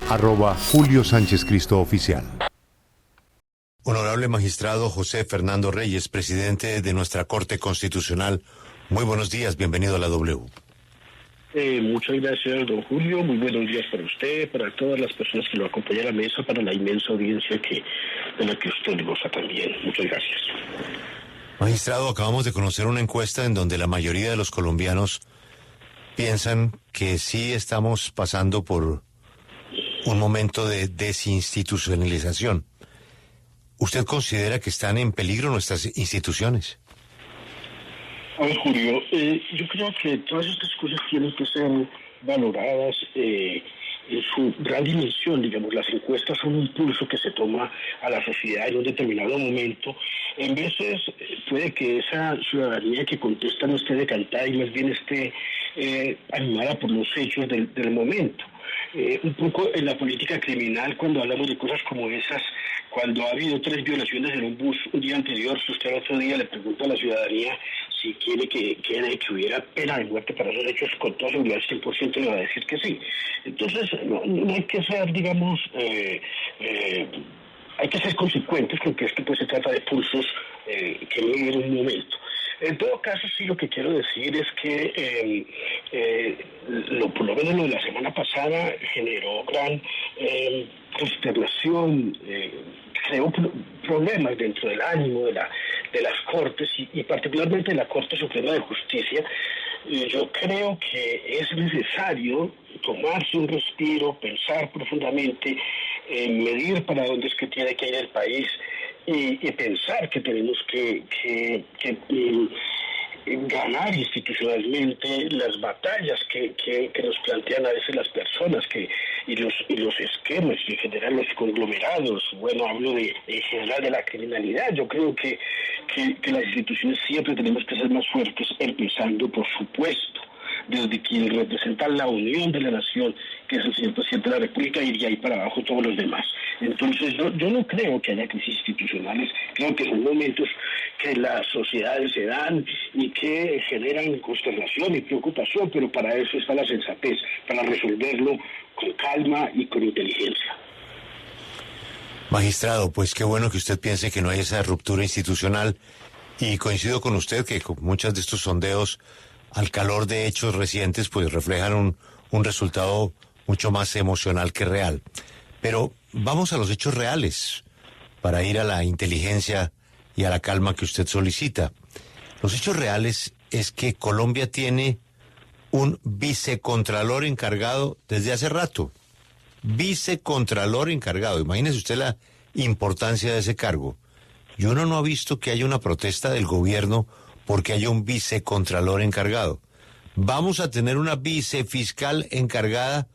@Julio Sánchez Cristo Oficial. Honorable magistrado José Fernando Reyes, presidente de nuestra Corte Constitucional, muy buenos días, bienvenido a la W. Muchas gracias, don Julio. Muy buenos días para usted, para todas las personas que lo acompañan a la mesa, para la inmensa audiencia de la que usted goza también. Muchas gracias. Magistrado, acabamos de conocer una encuesta en donde la mayoría de los colombianos piensan que sí estamos pasando por un momento de desinstitucionalización. ¿Usted considera que están en peligro nuestras instituciones? A ver, Julio, yo creo que todas estas cosas tienen que ser valoradas en su gran dimensión. Digamos, las encuestas son un pulso que se toma a la sociedad en un determinado momento. En veces puede que esa ciudadanía que contesta no esté decantada y más bien esté animada por los hechos del momento. Un poco en la política criminal, cuando hablamos de cosas como esas, cuando ha habido 3 violaciones en un bus un día anterior, si usted al otro día le pregunta a la ciudadanía si quiere que hubiera pena de muerte para esos hechos, con toda seguridad 100% le va a decir que sí. Entonces, no hay que ser, digamos, hay que ser consecuentes con que esto pues se trata de pulsos que viven en un momento. En todo caso, sí, lo que quiero decir es que por lo menos lo de la semana pasada generó gran consternación, creó problemas dentro del ánimo de las Cortes y particularmente de la Corte Suprema de Justicia. Yo creo que es necesario tomarse un respiro, pensar profundamente, medir para dónde es que tiene que ir el país y pensar que tenemos que ganar institucionalmente las batallas que nos plantean a veces las personas y los esquemas y en general los conglomerados. Bueno, hablo en general de la criminalidad. Yo creo que las instituciones siempre tenemos que ser más fuertes, empezando por supuesto desde quien representa la unión de la nación, que es el señor presidente de la República, y de ahí para abajo todos los demás. Entonces, yo no creo que haya crisis institucionales, creo que son momentos que las sociedades se dan y que generan consternación y preocupación, pero para eso está la sensatez, para resolverlo con calma y con inteligencia. Magistrado, pues qué bueno que usted piense que no hay esa ruptura institucional y coincido con usted que con muchos de estos sondeos al calor de hechos recientes pues reflejan un resultado mucho más emocional que real. Pero vamos a los hechos reales para ir a la inteligencia y a la calma que usted solicita. Los hechos reales es que Colombia tiene un vicecontralor encargado desde hace rato. Vicecontralor encargado. Imagínese usted la importancia de ese cargo. Y uno no ha visto que haya una protesta del gobierno porque haya un vicecontralor encargado. Vamos a tener una vicefiscal encargada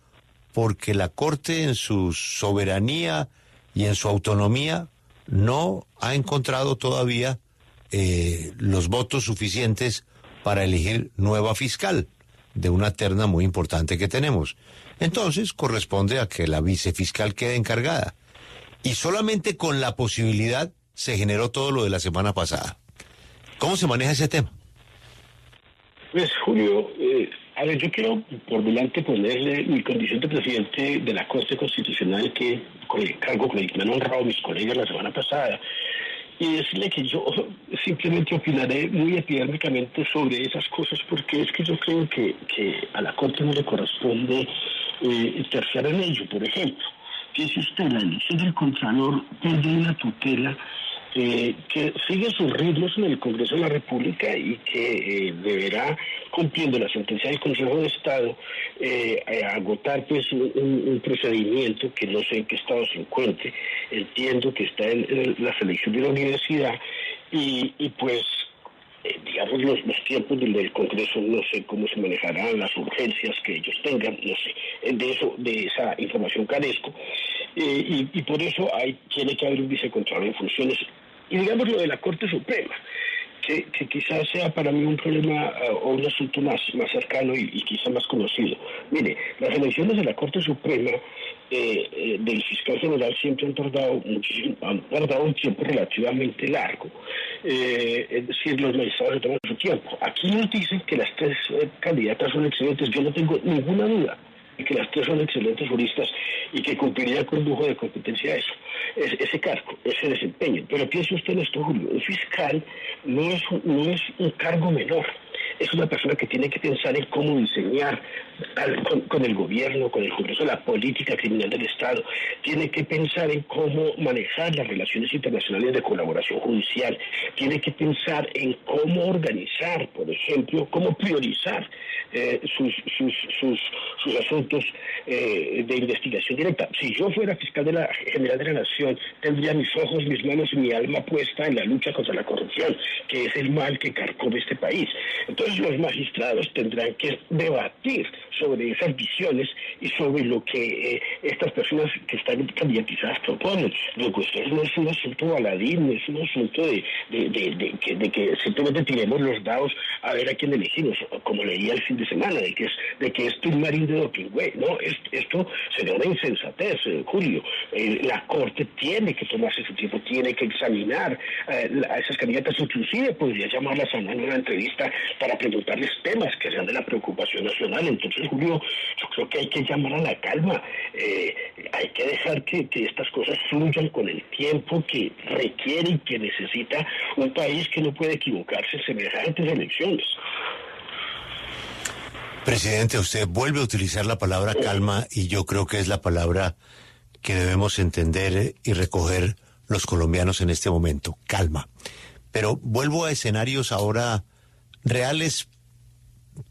porque la Corte en su soberanía y en su autonomía no ha encontrado todavía los votos suficientes para elegir nueva fiscal de una terna muy importante que tenemos. Entonces corresponde a que la vicefiscal quede encargada. Y solamente con la posibilidad se generó todo lo de la semana pasada. ¿Cómo se maneja ese tema? Pues, Julio, a ver, yo quiero por delante ponerle mi condición de presidente de la Corte Constitucional, que con el cargo con el que me han honrado mis colegas la semana pasada, y decirle que yo simplemente opinaré muy epidérmicamente sobre esas cosas, porque es que yo creo que a la Corte no le corresponde terciar en ello. Por ejemplo, que si usted la elección del Contralor pierde una tutela que sigue sus ritmos en el Congreso de la República y que deberá, cumpliendo la sentencia del Consejo de Estado, agotar pues un procedimiento que no sé en qué estado se encuentre. Entiendo que está en la selección de la universidad y pues digamos los tiempos del Congreso, no sé cómo se manejarán, las urgencias que ellos tengan, no sé, de esa información carezco, y por eso tiene que haber un vicecontralor en funciones. Y digamos lo de la Corte Suprema, que quizás sea para mí un problema o un asunto más cercano y quizás más conocido. Mire, las elecciones de la Corte Suprema del fiscal general siempre han tardado un tiempo relativamente largo. Es decir, los magistrados se toman su tiempo. Aquí nos dicen que las 3 candidatas son excelentes. Yo no tengo ninguna duda que las tres son excelentes juristas y que cumpliría con lujo de competencia eso, ese cargo, ese desempeño. Pero piense usted en esto, Julio, un fiscal no es un cargo menor. Es una persona que tiene que pensar en cómo diseñar con el gobierno, con el Congreso, la política criminal del Estado. Tiene que pensar en cómo manejar las relaciones internacionales de colaboración judicial. Tiene que pensar en cómo organizar, por ejemplo, cómo priorizar sus asuntos de investigación directa. Si yo fuera fiscal general de la Nación, tendría mis ojos, mis manos y mi alma puesta en la lucha contra la corrupción, que es el mal que carcome este país. Entonces los magistrados tendrán que debatir sobre esas visiones y sobre lo que estas personas que están candidatizadas proponen. Lo que ustedes no es un asunto baladín, no es un asunto de que simplemente tiremos los dados a ver a quién elegimos, como leía el fin de semana, de que es un marín de dopingüe. No, esto sería una insensatez, Julio. La Corte tiene que tomarse su tiempo, tiene que examinar a esas candidatas, inclusive podría llamarlas a una entrevista para preguntarles temas que sean de la preocupación nacional. Entonces, Julio, yo creo que hay que llamar a la calma, hay que dejar que estas cosas fluyan con el tiempo que requiere y que necesita un país que no puede equivocarse en semejantes elecciones. Presidente, usted vuelve a utilizar la palabra calma y yo creo que es la palabra que debemos entender y recoger los colombianos en este momento, calma. Pero vuelvo a escenarios ahora reales,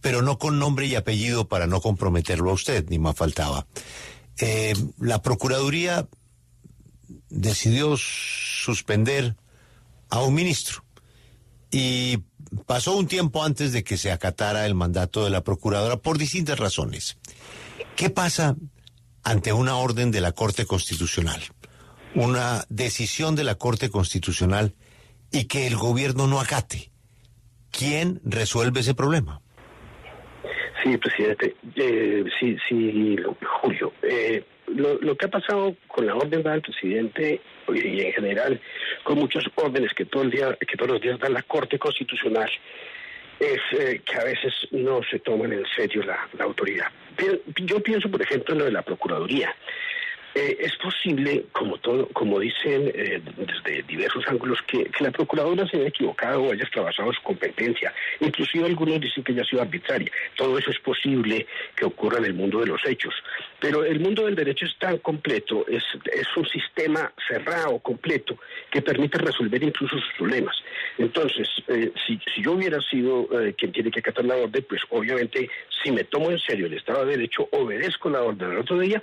pero no con nombre y apellido para no comprometerlo a usted, ni más faltaba. La Procuraduría decidió suspender a un ministro y pasó un tiempo antes de que se acatara el mandato de la Procuradora por distintas razones. ¿Qué pasa ante una orden de la Corte Constitucional? Una decisión de la Corte Constitucional y que el gobierno no acate. ¿Quién resuelve ese problema? Sí, presidente. Sí, Julio. Lo que ha pasado con la orden del presidente y en general con muchas órdenes que todos los días da la Corte Constitucional es que a veces no se toman en serio la autoridad. Yo pienso, por ejemplo, en lo de la Procuraduría. Es posible, como dicen desde diversos ángulos, que la Procuradora se haya equivocado o haya trabajado su competencia. Inclusive algunos dicen que haya sido arbitraria. Todo eso es posible que ocurra en el mundo de los hechos. Pero el mundo del derecho es tan completo, es un sistema cerrado, completo, que permite resolver incluso sus problemas. Entonces, si yo hubiera sido quien tiene que acatar la orden, pues obviamente, si me tomo en serio el Estado de Derecho, obedezco la orden del otro día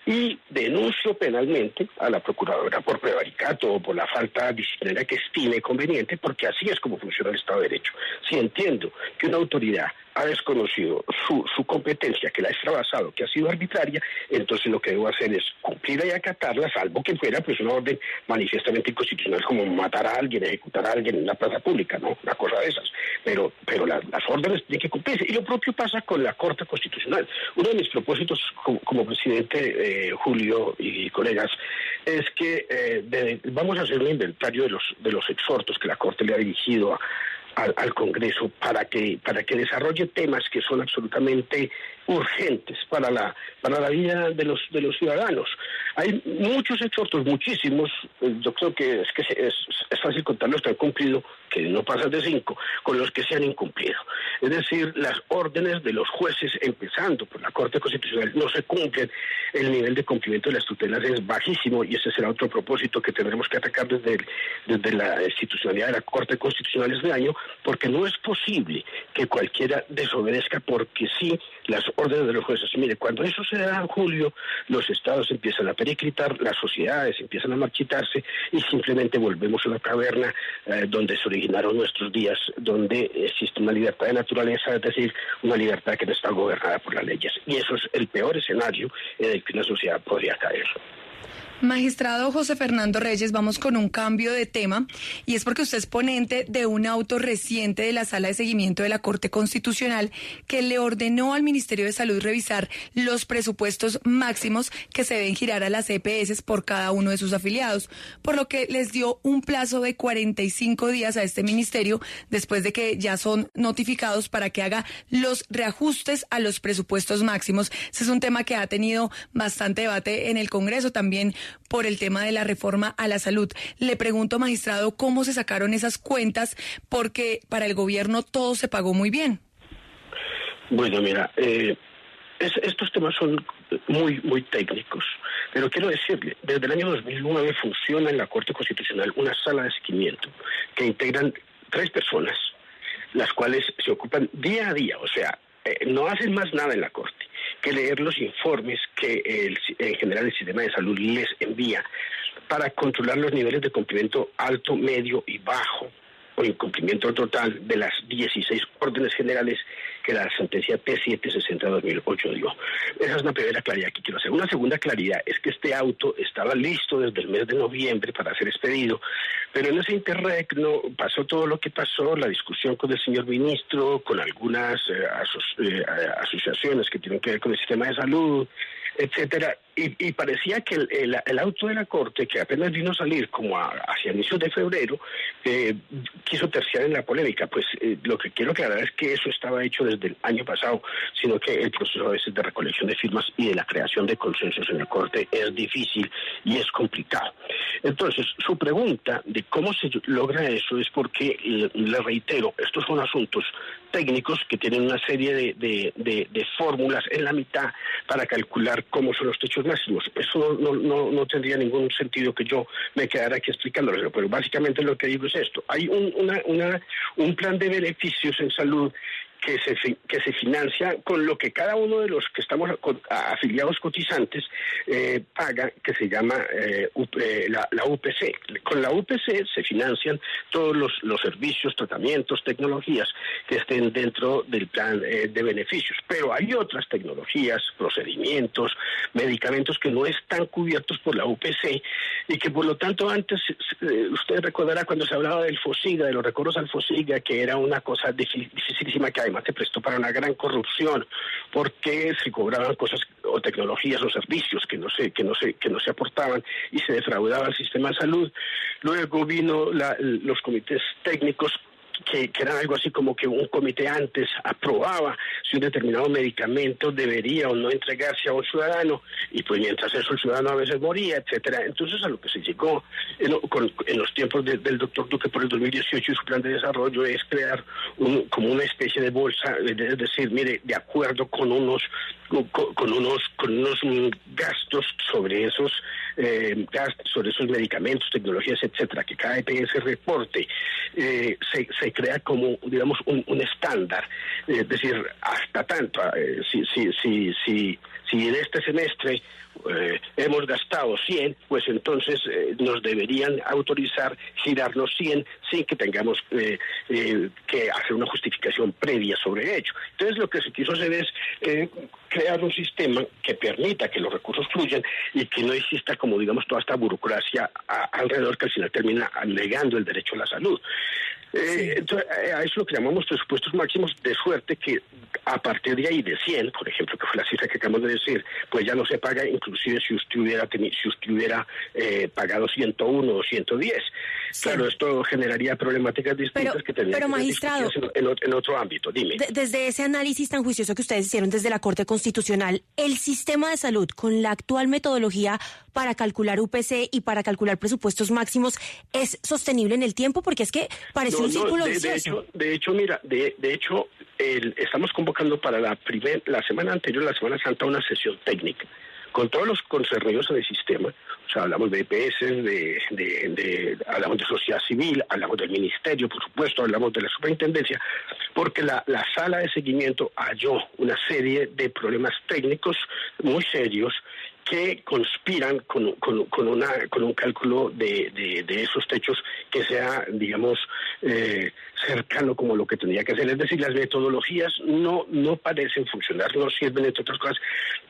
y denuncio penalmente a la Procuradora por prevaricato o por la falta disciplinaria que estime conveniente, porque así es como funciona el Estado de Derecho. Si entiendo que una autoridad ha desconocido su competencia, que la ha extravasado, que ha sido arbitraria, entonces lo que debo hacer es cumplirla y acatarla, salvo que fuera pues una orden manifiestamente inconstitucional como matar a alguien, ejecutar a alguien en la plaza pública, ¿no? Una cosa de esas. Pero las órdenes tienen que cumplirse. Y lo propio pasa con la Corte Constitucional. Uno de mis propósitos como presidente, Julio y colegas, es que vamos a hacer un inventario de los exhortos que la Corte le ha dirigido al Congreso para que desarrolle temas que son absolutamente urgentes para la vida de los ciudadanos. Hay muchos exhortos, muchísimos. Yo creo que es fácil contar los que han cumplido, que no pasan de 5, con los que se han incumplido. Es decir, las órdenes de los jueces, empezando por la Corte Constitucional, no se cumplen. El nivel de cumplimiento de las tutelas es bajísimo y ese será otro propósito que tendremos que atacar desde la institucionalidad de la Corte Constitucional este año, porque no es posible que cualquiera desobedezca porque sí las órdenes de los jueces. Mire, cuando eso se da, Julio, los estados empiezan a periclitar, las sociedades empiezan a marchitarse y simplemente volvemos a la caverna donde se originaron nuestros días, donde existe una libertad de naturaleza, es decir, una libertad que no está gobernada por las leyes. Y eso es el peor escenario en el que una sociedad podría caer. Magistrado José Fernando Reyes, vamos con un cambio de tema y es porque usted es ponente de un auto reciente de la Sala de Seguimiento de la Corte Constitucional que le ordenó al Ministerio de Salud revisar los presupuestos máximos que se deben girar a las EPS por cada uno de sus afiliados, por lo que les dio un plazo de 45 días a este ministerio después de que ya son notificados para que haga los reajustes a los presupuestos máximos. Ese es un tema que ha tenido bastante debate en el Congreso también por el tema de la reforma a la salud. Le pregunto, magistrado, ¿cómo se sacaron esas cuentas? Porque para el gobierno todo se pagó muy bien. Bueno, mira, estos temas son muy técnicos, pero quiero decirle, desde el año 2009 funciona en la Corte Constitucional una sala de seguimiento que integran 3 personas, las cuales se ocupan día a día, o sea, no hacen más nada en la Corte que leer los informes que en general el sistema de salud les envía para controlar los niveles de cumplimiento alto, medio y bajo o incumplimiento total de las 16 órdenes generales que la sentencia P760-2008 dio. Esa es una primera claridad que quiero hacer. Una segunda claridad es que este auto estaba listo desde el mes de noviembre para ser expedido, pero en ese interregno pasó todo lo que pasó, la discusión con el señor ministro, con algunas asociaciones que tienen que ver con el sistema de salud, etcétera, y parecía que el auto de la Corte, que apenas vino a salir como hacia inicios de febrero, quiso terciar en la polémica. Pues lo que quiero aclarar es que eso estaba hecho desde el año pasado, sino que el proceso a veces de recolección de firmas y de la creación de consensos en la Corte es difícil y es complicado. Entonces, su pregunta de cómo se logra eso es porque, le reitero, estos son asuntos técnicos que tienen una serie de fórmulas en la mitad para calcular cómo son los techos máximos. Eso no tendría ningún sentido que yo me quedara aquí explicándolo, pero básicamente lo que digo es esto. Hay un plan de beneficios en salud que se financia con lo que cada uno de los que estamos afiliados cotizantes paga, que se llama la UPC. Con la UPC se financian todos los servicios, tratamientos, tecnologías que estén dentro del plan de beneficios. Pero hay otras tecnologías, procedimientos, medicamentos que no están cubiertos por la UPC y que por lo tanto antes, usted recordará cuando se hablaba del FOSIGA, de los recursos al FOSIGA, que era una cosa dificilísima, que además se prestó para una gran corrupción porque se cobraban cosas o tecnologías o servicios que no se aportaban y se defraudaba al sistema de salud. Luego vino los comités técnicos que eran algo así como que un comité antes aprobaba si un determinado medicamento debería o no entregarse a un ciudadano, y pues mientras eso el ciudadano a veces moría, etcétera. Entonces a lo que se llegó en los tiempos del doctor Duque por el 2018 y su plan de desarrollo es crear como una especie de bolsa, es decir, mire, de acuerdo con unos gastos sobre esos medicamentos, tecnologías, etcétera, que cada EPS reporte, se crea como, digamos, un estándar, es decir, hasta tanto, si en este semestre hemos gastado 100, pues entonces nos deberían autorizar girarnos 100 sin que tengamos que hacer una justificación previa sobre ello. Entonces lo que se quiso hacer es crear un sistema que permita que los recursos fluyan y que no exista, como digamos, toda esta burocracia alrededor que al final termina negando el derecho a la salud. Entonces, a eso lo que llamamos presupuestos máximos, de suerte que a partir de ahí de 100, por ejemplo, que fue la cifra que acabamos de decir, pues ya no se paga, inclusive si usted hubiera pagado 101 o 110. Sí. Claro, esto generaría problemáticas distintas que tendrían que magistrado, en otro ámbito. Dime. Desde ese análisis tan juicioso que ustedes hicieron desde la Corte Constitucional, el sistema de salud con la actual metodología para calcular UPC y para calcular presupuestos máximos es sostenible en el tiempo, porque es que parece un círculo vicioso. De hecho, estamos convocando para la semana anterior, la Semana Santa, una sesión técnica con todos los concernidos en el sistema. O sea, hablamos de EPS, hablamos de sociedad civil, hablamos del ministerio, por supuesto, hablamos de la superintendencia, porque la sala de seguimiento halló una serie de problemas técnicos muy serios que conspiran con un cálculo de esos techos que sea, digamos, cercano como lo que tendría que ser. Es decir, las metodologías no parecen funcionar, no sirven, entre otras cosas,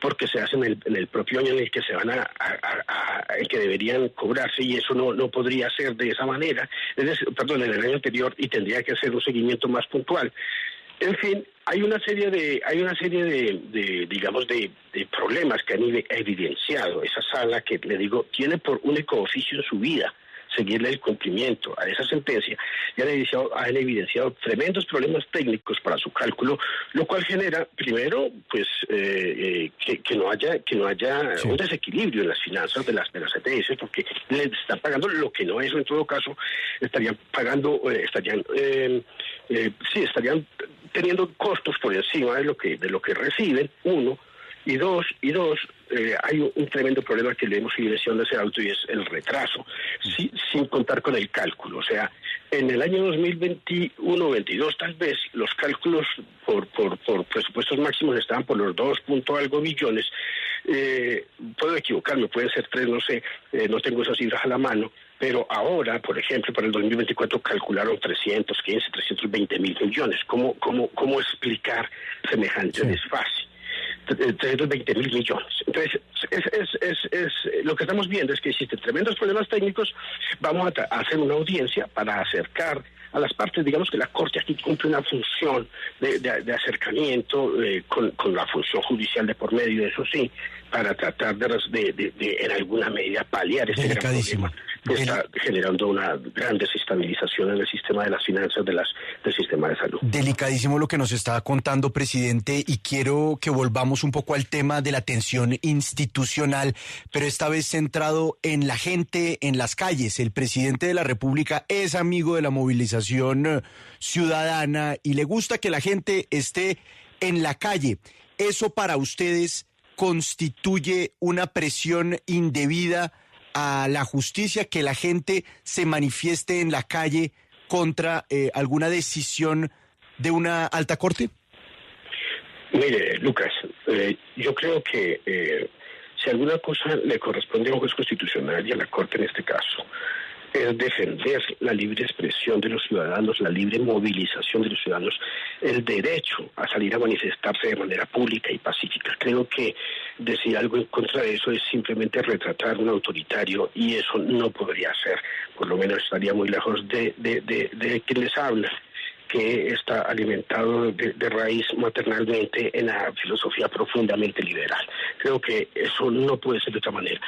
porque se hacen en el propio año en el que se van en que deberían cobrarse, y eso no podría ser de esa manera, en el año anterior, y tendría que hacer un seguimiento más puntual. En fin, hay una serie de digamos, de problemas que han evidenciado esa sala, que, le digo, tiene por único oficio en su vida seguirle el cumplimiento a esa sentencia, y han evidenciado tremendos problemas técnicos para su cálculo, lo cual genera, primero, pues que no haya un desequilibrio en las finanzas de las ETS, porque les están pagando lo que no es, o en todo caso estarían teniendo costos por encima de lo que reciben, uno. Y dos, hay un tremendo problema que le hemos evidenciado en ese auto, y es el retraso, sin contar con el cálculo. O sea, en el año 2021-22 tal vez los cálculos por presupuestos máximos estaban por los 2 punto algo billones. Puedo equivocarme, pueden ser 3, no sé, no tengo esas cifras a la mano, pero ahora, por ejemplo, para el 2024 calcularon 320 mil millones. ¿Cómo explicar semejante desfase? 320 mil millones. Entonces, lo que estamos viendo es que existen tremendos problemas técnicos. Vamos a hacer una audiencia para acercar a las partes. Digamos que la Corte aquí cumple una función de acercamiento con la función judicial de por medio, eso sí, para tratar de en alguna medida paliar este gran problema que está generando una gran desestabilización en el sistema de las finanzas del sistema de salud. Delicadísimo lo que nos está contando, presidente, y quiero que volvamos un poco al tema de la tensión institucional, pero esta vez centrado en la gente, en las calles. El presidente de la República es amigo de la movilización ciudadana y le gusta que la gente esté en la calle. ¿Eso para ustedes constituye una presión indebida a la justicia, que la gente se manifieste en la calle contra alguna decisión de una alta corte? Mire, Lucas, yo creo que si alguna cosa le corresponde a un juez constitucional y a la Corte en este caso, es defender la libre expresión de los ciudadanos, la libre movilización de los ciudadanos, el derecho a salir a manifestarse de manera pública y pacífica. Creo que decir algo en contra de eso es simplemente retratar un autoritario, y eso no podría ser, por lo menos estaría muy lejos de quien les habla, que está alimentado de raíz maternalmente en la filosofía profundamente liberal. Creo que eso no puede ser de otra manera.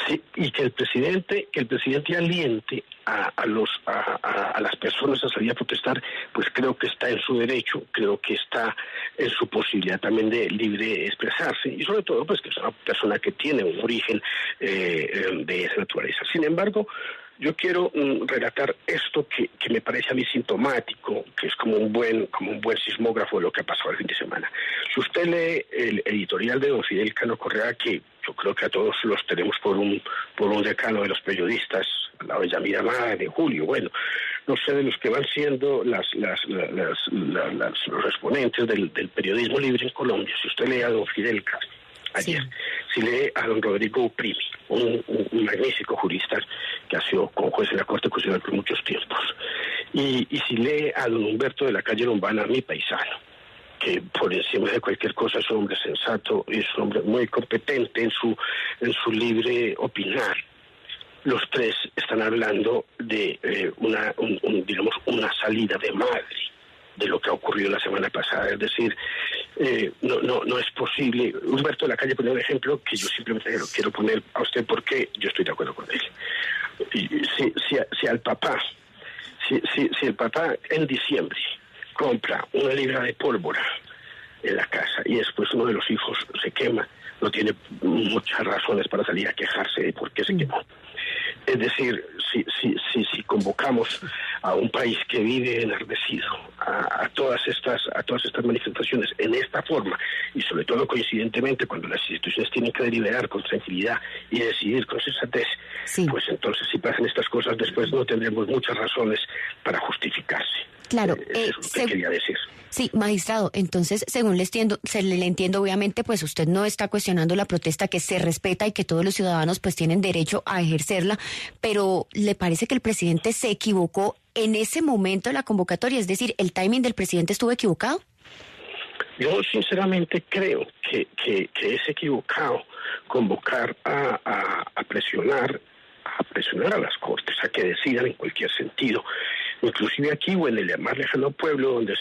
Sí, y que el presidente aliente a las personas a salir a protestar, pues creo que está en su derecho, creo que está en su posibilidad también de libre expresarse, y sobre todo pues que es una persona que tiene un origen de esa naturaleza. Sin embargo, yo quiero relatar esto que me parece a mí sintomático, que es como un buen sismógrafo de lo que ha pasado el fin de semana. Si usted lee el editorial de don Fidel Cano Correa, que yo creo que a todos los tenemos por un decano de los periodistas, al lado de Yamira Amada, de Julio, bueno, no sé, de los que van siendo los exponentes del periodismo libre en Colombia. Si usted lee a don Fidel Cano ayer, si lee a don Rodrigo Uprimi, un magnífico jurista que ha sido juez en la Corte Constitucional por muchos tiempos, y si lee a don Humberto de la Calle Lombana, mi paisano, que por encima de cualquier cosa es un hombre sensato, es un hombre muy competente en su libre opinar. Los tres están hablando de una salida de madre de lo que ha ocurrido la semana pasada. Es decir, no es posible. Humberto de la Calle pone un ejemplo que yo simplemente lo quiero poner a usted porque yo estoy de acuerdo con él. Si el papá en diciembre compra una libra de pólvora en la casa y después uno de los hijos se quema, no tiene muchas razones para salir a quejarse de por qué se quemó. Es decir, si convocamos a un país que vive enardecido a todas estas manifestaciones en esta forma, y sobre todo coincidentemente cuando las instituciones tienen que deliberar con tranquilidad y decidir con sensatez, pues entonces si pasan estas cosas después no tendremos muchas razones para justificarse. Claro. Eso es lo que quería decir. Sí, magistrado, entonces, según le entiendo, obviamente, pues usted no está cuestionando la protesta, que se respeta y que todos los ciudadanos pues tienen derecho a ejercerla, pero ¿le parece que el presidente se equivocó en ese momento de la convocatoria? Es decir, ¿el timing del presidente estuvo equivocado? Yo sinceramente creo que es equivocado convocar a presionar a las Cortes a que decidan en cualquier sentido. Inclusive aquí o en el más lejano pueblo donde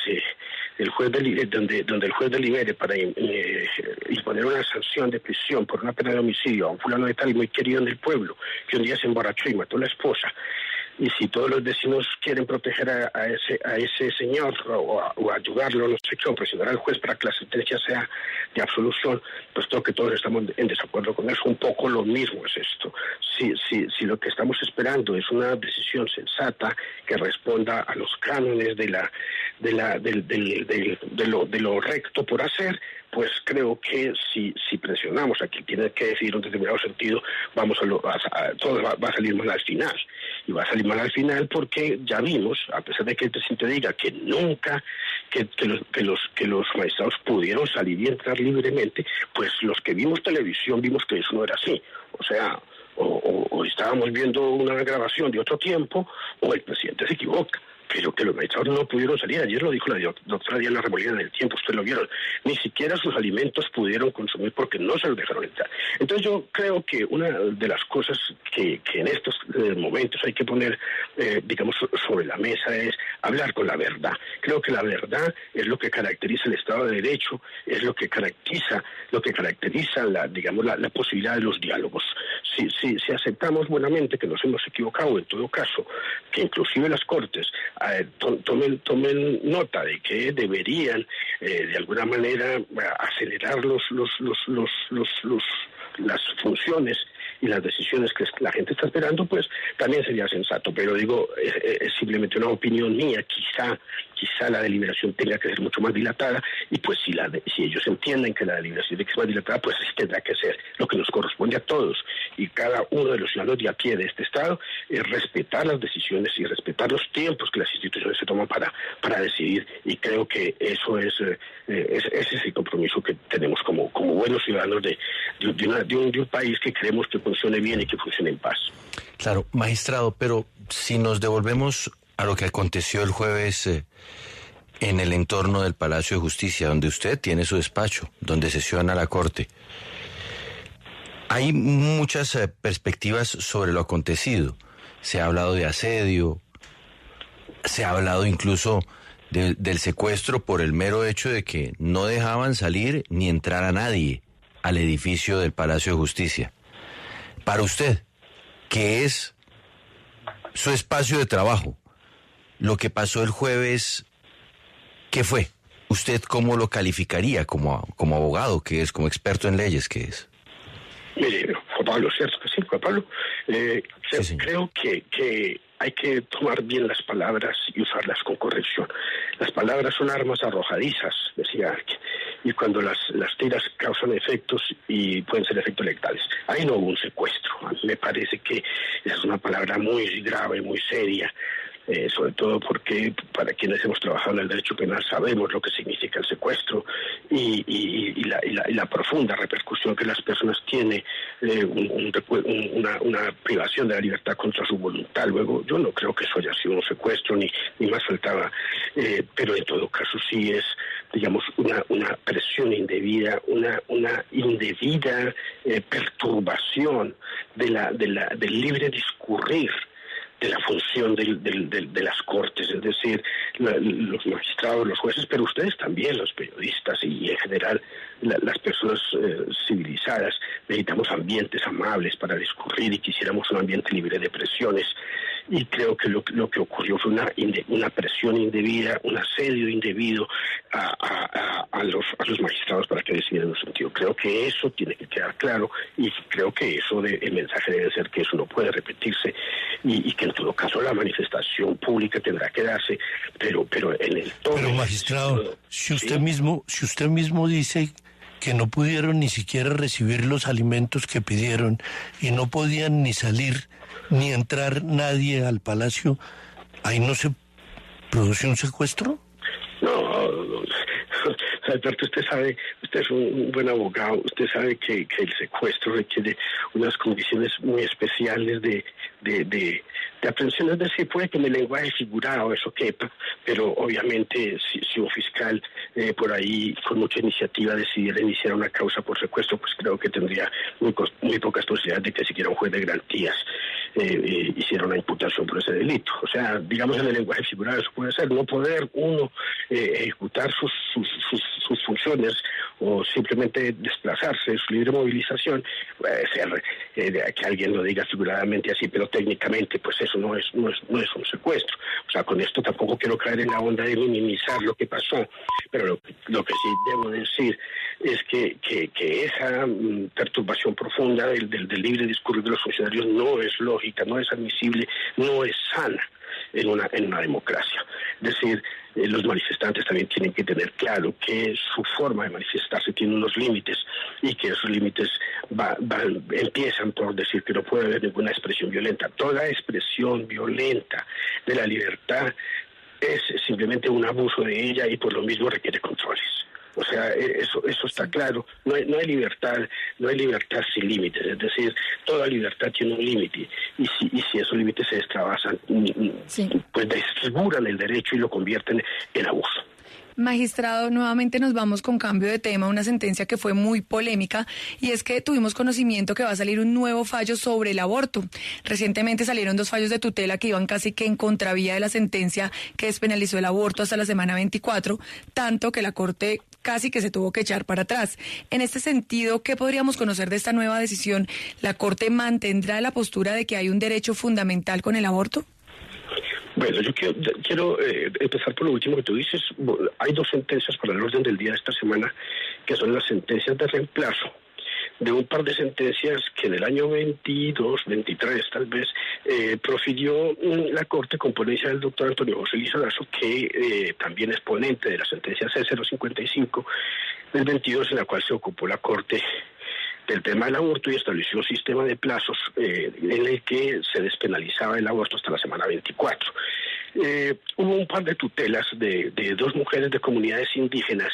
el juez delibere para imponer una sanción de prisión por una pena de homicidio a un fulano de tal y muy querido en el pueblo, que un día se emborrachó y mató a la esposa. Y si todos los vecinos quieren proteger a ese señor o ayudarlo, no sé qué, o presionar al juez para que la sentencia sea de absolución, pues creo que todos estamos en desacuerdo con eso. Un poco lo mismo es esto. Si lo que estamos esperando es una decisión sensata que responda a los cánones de lo recto por hacer, pues creo que si presionamos a quien tiene que decidir en un determinado sentido, todo va a salir mal al final. Y va a salir mal al final porque ya vimos, a pesar de que el presidente diga que nunca que los magistrados pudieron salir y entrar libremente, pues los que vimos televisión vimos que eso no era así. O sea, o estábamos viendo una grabación de otro tiempo, o el presidente se equivoca. Pero que los magistrados no pudieron salir. Ayer lo dijo la doctora Diana Remolina en El Tiempo, ustedes lo vieron. Ni siquiera sus alimentos pudieron consumir porque no se los dejaron entrar. Entonces yo creo que una de las cosas que en estos momentos hay que poner, digamos, sobre la mesa es hablar con la verdad. Creo que la verdad es lo que caracteriza el Estado de Derecho, es lo que caracteriza la posibilidad de los diálogos. Si aceptamos buenamente que nos hemos equivocado, en todo caso, que inclusive las Cortes tomen nota de que deberían de alguna manera acelerar las funciones y las decisiones que la gente está esperando, pues también sería sensato. Pero digo, es simplemente una opinión mía. Quizá la deliberación tenga que ser mucho más dilatada, y pues si ellos entienden que la deliberación tiene que ser más dilatada, pues así tendrá que ser. Lo que nos corresponde a todos y cada uno de los ciudadanos de a pie de este Estado es respetar las decisiones y respetar los tiempos que las instituciones se toman para decidir, y creo que eso ese es el compromiso que tenemos como buenos ciudadanos de un país que queremos que funcione bien y que funcione en paz. Claro, magistrado, pero si nos devolvemos a lo que aconteció el jueves en el entorno del Palacio de Justicia, donde usted tiene su despacho, donde sesiona la Corte, hay muchas perspectivas sobre lo acontecido. Se ha hablado de asedio, se ha hablado incluso del secuestro por el mero hecho de que no dejaban salir ni entrar a nadie al edificio del Palacio de Justicia. Para usted, ¿qué es su espacio de trabajo? Lo que pasó el jueves, ¿qué fue? ¿Usted cómo lo calificaría como abogado que es, como experto en leyes que es? Mire, Juan Pablo, cierto que sí, Juan Pablo. Sí, creo que hay que tomar bien las palabras y usarlas con corrección. Las palabras son armas arrojadizas, decía alguien, y cuando las tiras causan efectos y pueden ser efectos letales. Ahí no hubo un secuestro. A mí me parece que esa es una palabra muy grave, muy seria. Sobre todo porque para quienes hemos trabajado en el derecho penal sabemos lo que significa el secuestro y la profunda repercusión que las personas tienen, una privación de la libertad contra su voluntad. Luego, yo no creo que eso haya sido un secuestro, ni más faltaba, pero en todo caso sí es, digamos, una presión indebida, una indebida perturbación del libre discurrir de la función de las Cortes, es decir, los magistrados, los jueces, pero ustedes también, los periodistas y en general las personas civilizadas, necesitamos ambientes amables para discurrir y quisiéramos un ambiente libre de presiones. Y creo que lo que ocurrió fue una presión indebida, un asedio indebido a los magistrados para que decidieran en un sentido. Creo que eso tiene que quedar claro, y creo que el mensaje debe ser que eso no puede repetirse, y que en todo caso la manifestación pública tendrá que darse, pero en el tono. Pero magistrado, si usted mismo dice que no pudieron ni siquiera recibir los alimentos que pidieron y no podían ni salir ni entrar nadie al palacio, ahí no se ¿Produce un secuestro? No, Alberto, usted sabe, usted es un buen abogado, usted sabe que el secuestro requiere unas condiciones muy especiales de aprehensión, es decir, puede que en el lenguaje figurado eso quepa, pero obviamente si un fiscal por ahí con mucha iniciativa decidiera iniciar una causa por secuestro, pues creo que tendría muy pocas posibilidades de que siquiera un juez de garantías hiciera una imputación por ese delito. O sea, digamos en el lenguaje figurado eso puede ser, no poder uno ejecutar sus funciones o simplemente desplazarse, su libre movilización, puede ser que alguien lo diga figuradamente así, pero técnicamente pues eso no es un secuestro. O sea, con esto tampoco quiero caer en la onda de minimizar lo que pasó, pero lo que sí debo decir es que esa perturbación profunda del libre discurso de los funcionarios no es lógica, no es admisible, no es sana en una democracia. Es decir, los manifestantes también tienen que tener claro que su forma de manifestarse tiene unos límites y que esos límites empiezan por decir que no puede haber ninguna expresión violenta. Toda expresión violenta de la libertad es simplemente un abuso de ella y por lo mismo requiere controles. O sea, eso está claro. No hay libertad sin límites. Es decir, toda libertad tiene un límite. Y si esos límites se extravasan, pues desfiguran el derecho y lo convierten en abuso. Magistrado, nuevamente nos vamos con cambio de tema, una sentencia que fue muy polémica, y es que tuvimos conocimiento que va a salir un nuevo fallo sobre el aborto. Recientemente salieron 2 fallos de tutela que iban casi que en contravía de la sentencia que despenalizó el aborto hasta la semana 24, tanto que la Corte casi que se tuvo que echar para atrás. En este sentido, ¿qué podríamos conocer de esta nueva decisión? ¿La Corte mantendrá la postura de que hay un derecho fundamental con el aborto? Bueno, yo quiero empezar por lo último que tú dices. Hay 2 sentencias para el orden del día de esta semana, que son las sentencias de reemplazo de un par de sentencias que en el año 22, 23 tal vez, profirió la Corte con ponencia del doctor Antonio José Lizarazo, que también es ponente de la sentencia C055 del 22, en la cual se ocupó la Corte del tema del aborto y estableció un sistema de plazos en el que se despenalizaba el aborto hasta la semana 24. Hubo un par de tutelas de 2 mujeres de comunidades indígenas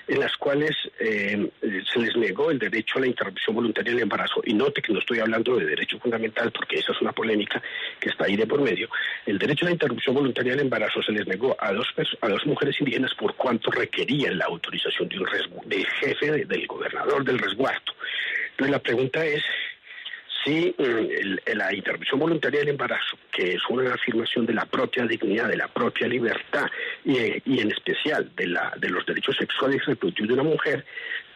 en las cuales se les negó el derecho a la interrupción voluntaria del embarazo. Y note que no estoy hablando de derecho fundamental, porque esa es una polémica que está ahí de por medio. El derecho a la interrupción voluntaria del embarazo se les negó a dos mujeres indígenas por cuanto requerían la autorización del jefe, del gobernador del resguardo. Entonces la pregunta es si la interrupción voluntaria del embarazo, que es una afirmación de la propia dignidad, de la propia libertad y en especial de los derechos sexuales y reproductivos de una mujer,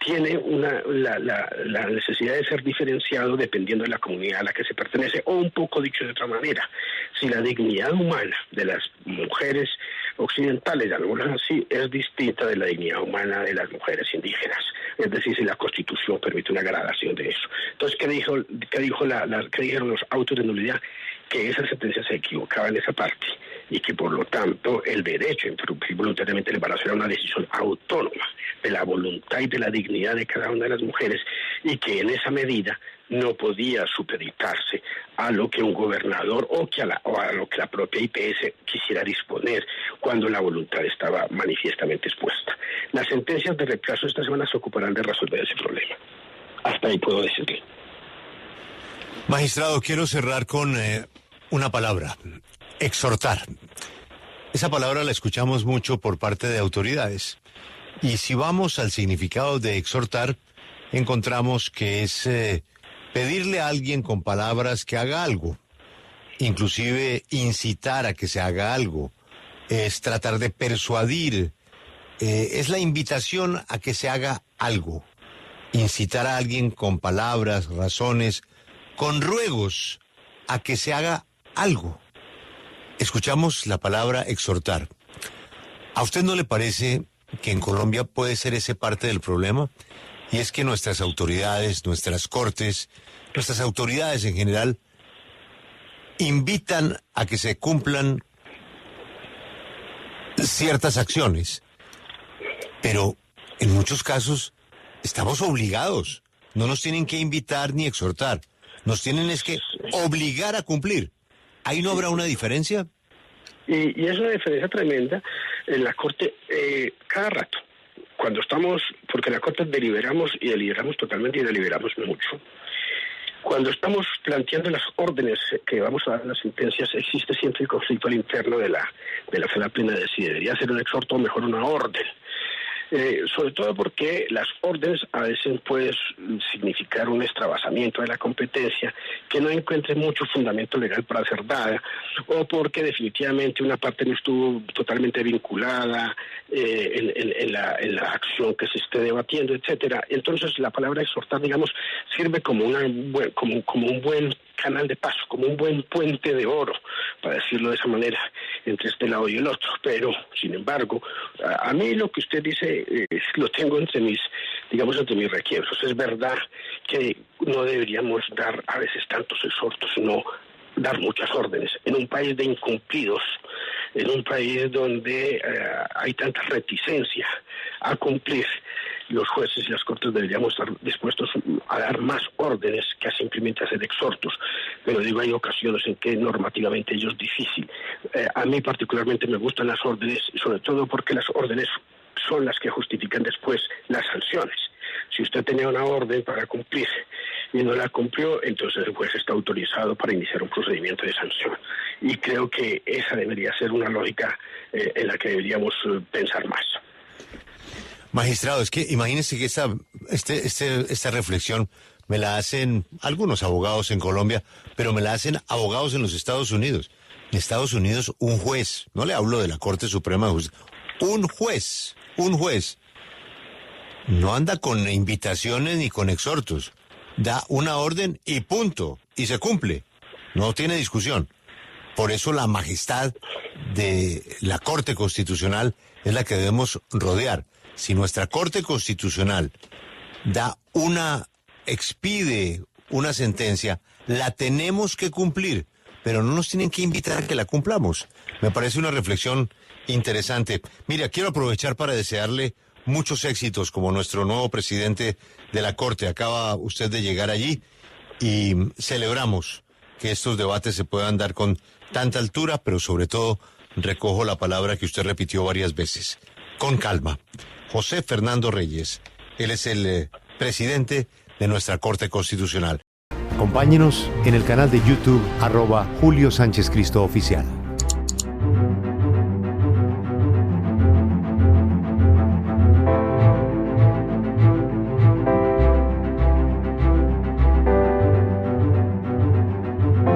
tiene la necesidad de ser diferenciado dependiendo de la comunidad a la que se pertenece, o un poco dicho de otra manera, si la dignidad humana de las mujeres occidentales, llamémoslas así, es distinta de la dignidad humana de las mujeres indígenas. Es decir, si la Constitución permite una gradación de eso. Entonces, ¿qué dijeron los autos de nulidad? Que esa sentencia se equivocaba en esa parte y que, por lo tanto, el derecho a interrumpir voluntariamente el embarazo era una decisión autónoma de la voluntad y de la dignidad de cada una de las mujeres, y que en esa medida no podía supeditarse a lo que un gobernador o a lo que la propia IPS quisiera disponer cuando la voluntad estaba manifiestamente expuesta. Las sentencias de reemplazo esta semana se ocuparán de resolver ese problema. Hasta ahí puedo decirle. Magistrado, quiero cerrar con una palabra: exhortar. Esa palabra la escuchamos mucho por parte de autoridades. Y si vamos al significado de exhortar, encontramos que es pedirle a alguien con palabras que haga algo, inclusive incitar a que se haga algo, es tratar de persuadir, es la invitación a que se haga algo, incitar a alguien con palabras, razones, con ruegos a que se haga algo. Escuchamos la palabra exhortar. ¿A usted no le parece que en Colombia puede ser ese parte del problema? Y es que nuestras autoridades, nuestras cortes, nuestras autoridades en general, invitan a que se cumplan ciertas acciones, pero en muchos casos estamos obligados. No nos tienen que invitar ni exhortar, nos tienen es que obligar a cumplir. ¿Ahí no habrá una diferencia? Y es una diferencia tremenda en la Corte cada rato. Cuando estamos, porque en la Corte deliberamos y deliberamos totalmente y deliberamos mucho. Cuando estamos planteando las órdenes que vamos a dar en las sentencias, existe siempre el conflicto al interno de la sala plena de si debería ser un exhorto o mejor una orden. Sobre todo porque las órdenes a veces pueden significar un extravasamiento de la competencia que no encuentre mucho fundamento legal para ser dada, o porque definitivamente una parte no estuvo totalmente vinculada en la acción que se esté debatiendo, etcétera. Entonces la palabra exhortar, digamos, sirve como un buen canal de paso, como un buen puente de oro, para decirlo de esa manera, entre este lado y el otro. Pero, sin embargo, a mí lo que usted dice lo tengo entre mis requiebros. Es verdad que no deberíamos dar a veces tantos exhortos, sino dar muchas órdenes. En un país de incumplidos, en un país donde hay tanta reticencia a cumplir, los jueces y las cortes deberíamos estar dispuestos a dar más órdenes que a simplemente hacer exhortos. Pero digo, hay ocasiones en que normativamente ello es difícil. A mí particularmente me gustan las órdenes, sobre todo porque las órdenes son las que justifican después las sanciones. Si usted tenía una orden para cumplir y no la cumplió, entonces el juez está autorizado para iniciar un procedimiento de sanción. Y creo que esa debería ser una lógica en la que deberíamos pensar más. Magistrado, es que imagínense que esta reflexión me la hacen algunos abogados en Colombia, pero me la hacen abogados en los Estados Unidos. En Estados Unidos, un juez, no le hablo de la Corte Suprema de Justicia, un juez, no anda con invitaciones ni con exhortos, da una orden y punto, y se cumple, no tiene discusión. Por eso la majestad de la Corte Constitucional es la que debemos rodear. Si nuestra Corte Constitucional expide una sentencia, la tenemos que cumplir, pero no nos tienen que invitar a que la cumplamos. Me parece una reflexión interesante. Mira, quiero aprovechar para desearle muchos éxitos como nuestro nuevo presidente de la Corte. Acaba usted de llegar allí y celebramos que estos debates se puedan dar con tanta altura, pero sobre todo recojo la palabra que usted repitió varias veces, con calma. José Fernando Reyes, él es el presidente de nuestra Corte Constitucional. Acompáñenos en el canal de YouTube @Julio Sánchez Cristo Oficial.